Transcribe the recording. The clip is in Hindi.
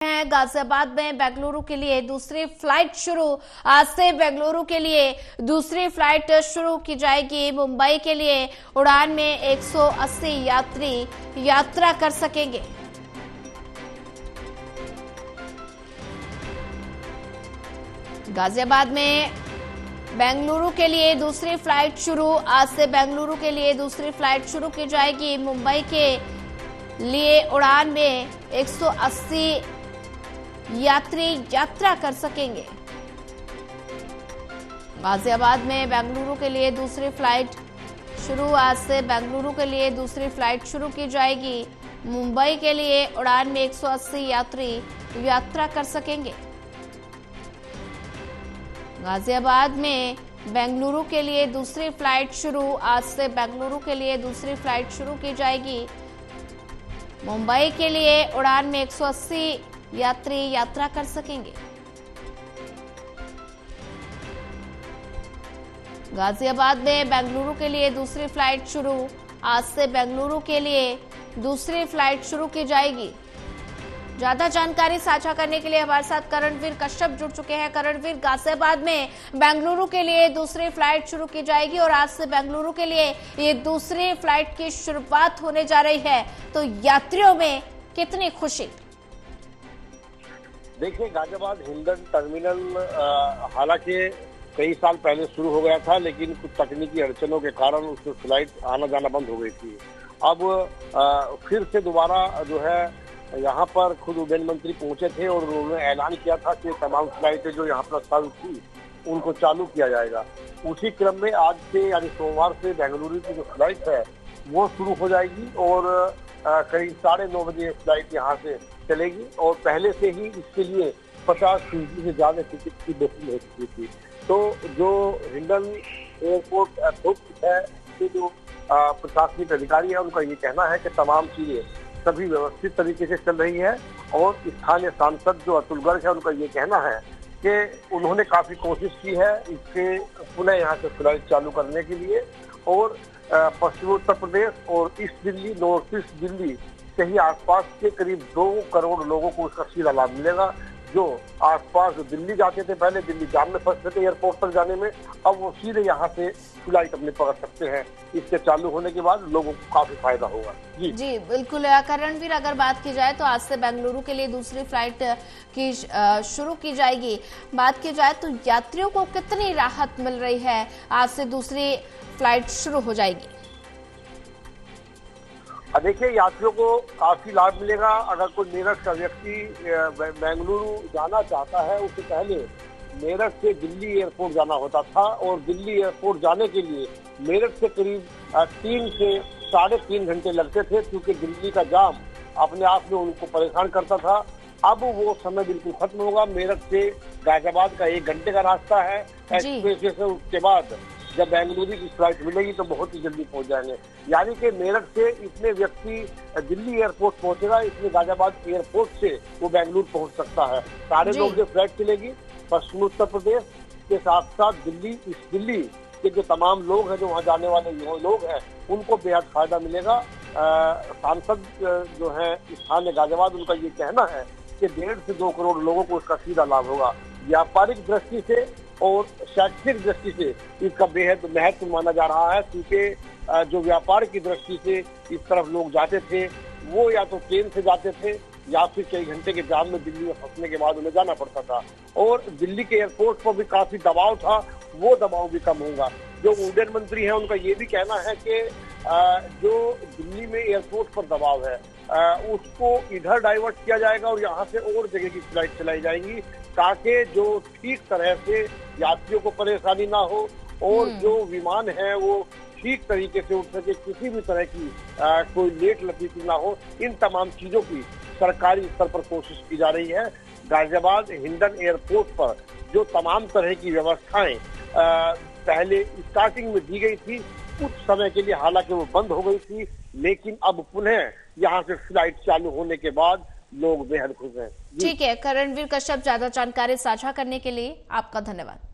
है गाजियाबाद में बेंगलुरु के लिए दूसरी फ्लाइट शुरू। आज से बेंगलुरु के लिए दूसरी फ्लाइट शुरू की जाएगी। मुंबई के लिए उड़ान में 180 यात्री यात्रा कर सकेंगे। गाजियाबाद में बेंगलुरु के लिए दूसरी फ्लाइट शुरू। आज से बेंगलुरु के लिए दूसरी फ्लाइट शुरू की जाएगी। मुंबई के लिए उड़ान में 180 यात्री यात्रा कर सकेंगे। गाजियाबाद में बेंगलुरु के लिए दूसरी फ्लाइट शुरू। आज से बेंगलुरु के लिए दूसरी फ्लाइट शुरू की जाएगी। मुंबई के लिए उड़ान में 180 यात्री यात्रा कर सकेंगे। गाजियाबाद में बेंगलुरु के लिए दूसरी फ्लाइट शुरू। आज से बेंगलुरु के लिए दूसरी फ्लाइट शुरू की जाएगी। मुंबई के लिए उड़ान में 180 यात्री यात्रा कर सकेंगे। गाजियाबाद में बेंगलुरु के लिए दूसरी फ्लाइट शुरू। आज से बेंगलुरु के लिए दूसरी फ्लाइट शुरू की जाएगी। ज्यादा जानकारी साझा करने के लिए हमारे साथ करणवीर कश्यप जुड़ चुके हैं। करणवीर, गाजियाबाद में बेंगलुरु के लिए दूसरी फ्लाइट शुरू की जाएगी और आज से बेंगलुरु के लिए ये दूसरी फ्लाइट की शुरुआत होने जा रही है, तो यात्रियों में कितनी खुशी? देखिए, गाजियाबाद हिंडन टर्मिनल हालांकि कई साल पहले शुरू हो गया था, लेकिन कुछ तकनीकी अड़चनों के कारण उसमें फ्लाइट आना जाना बंद हो गई थी। अब फिर से दोबारा जो है यहाँ पर खुद उड्डयन मंत्री पहुंचे थे और उन्होंने ऐलान किया था कि तमाम फ्लाइटें जो यहाँ प्रस्तावित थी उनको चालू किया जाएगा। उसी क्रम में आज से यानी सोमवार से बेंगलुरु की जो फ्लाइट है वो शुरू हो जाएगी और करीब 9:30 बजे फ्लाइट यहाँ से चलेगी। और पहले से ही इसके लिए 50% से ज्यादा टिकट की बुकिंग हो चुकी थी। तो जो हिंडन एयरपोर्ट अध्यक्ष है, जो प्रशासनिक अधिकारी है, उनका ये कहना है कि तमाम चीजें सभी व्यवस्थित तरीके से चल रही है। और स्थानीय सांसद जो अतुल गर्ग है, उनका ये कहना है कि उन्होंने काफी कोशिश की है इसके पुनः यहाँ से फ्लाइट चालू करने के लिए। और पश्चिमी उत्तर प्रदेश और east Delhi, north east Delhi से ही आसपास के करीब 2 करोड़ लोगों को उसका सीधा लाभ मिलेगा। जो आसपास जो दिल्ली जाते थे, पहले दिल्ली जाम में फंसते थे एयरपोर्ट तक जाने में, अब वो सीधे यहाँ से फ्लाइट अपने पकड़ सकते हैं। इसके चालू होने के बाद लोगों को काफी फायदा होगा। जी बिल्कुल। करणवीर, अगर बात की जाए तो आज से बेंगलुरु के लिए दूसरी फ्लाइट की शुरू की जाएगी। बात की जाए तो यात्रियों को कितनी राहत मिल रही है? आज से दूसरी फ्लाइट शुरू हो जाएगी। देखिए, यात्रियों को काफी लाभ मिलेगा। अगर कोई मेरठ का व्यक्ति बेंगलुरु जाना चाहता है, उससे पहले मेरठ से दिल्ली एयरपोर्ट जाना होता था और दिल्ली एयरपोर्ट जाने के लिए मेरठ से करीब 3 से 3.5 घंटे लगते थे, क्योंकि दिल्ली का जाम अपने आप में उनको परेशान करता था। अब वो समय बिल्कुल खत्म होगा। मेरठ से गाजियाबाद का 1 घंटे का रास्ता है एक्सप्रेस से। उसके बाद जब बेंगलुरु की फ्लाइट मिलेगी तो बहुत ही जल्दी पहुंच जाएंगे। यानी कि मेरठ से इतने व्यक्ति दिल्ली एयरपोर्ट पहुंचेगा, इसमें गाजियाबाद एयरपोर्ट से वो बेंगलुरु पहुंच सकता है। 9:30 बजे फ्लाइट चलेगी। पश्चिमी उत्तर प्रदेश के साथ साथ दिल्ली, ईस्ट दिल्ली के जो तमाम लोग हैं, जो वहाँ जाने वाले लोग हैं, उनको बेहद फायदा मिलेगा। सांसद जो है स्थानीय गाजियाबाद, उनका ये कहना है कि 1.5 से 2 करोड़ लोगों को उसका सीधा लाभ होगा। व्यापारिक दृष्टि से और शैक्षिक दृष्टि से इसका बेहद महत्व माना जा रहा है, क्योंकि जो व्यापार की दृष्टि से इस तरफ लोग जाते थे, वो या तो ट्रेन से जाते थे या फिर कई घंटे के जाम में दिल्ली में फंसने के बाद उन्हें जाना पड़ता था। और दिल्ली के एयरपोर्ट पर भी काफी दबाव था, वो दबाव भी कम होगा। जो उड्डयन मंत्री है, उनका ये भी कहना है कि जो दिल्ली में एयरपोर्ट पर दबाव है उसको इधर डाइवर्ट किया जाएगा और यहाँ से और जगह की फ्लाइट चलाई जाएंगी, ताकि जो ठीक तरह से यात्रियों को परेशानी ना हो और जो विमान है वो ठीक तरीके से उठ सके, किसी भी तरह की कोई लेट लतीफी ना हो। इन तमाम चीजों की सरकारी स्तर पर कोशिश की जा रही है। गाजियाबाद हिंडन एयरपोर्ट पर जो तमाम तरह की व्यवस्थाएं पहले स्टार्टिंग में दी गई थी, कुछ समय के लिए हालांकि वो बंद हो गई थी, लेकिन अब पुनः यहाँ से फ्लाइट चालू होने के बाद लोग बेहद खुश हैं। ठीक है, करणवीर कश्यप, ज्यादा जानकारी साझा करने के लिए आपका धन्यवाद।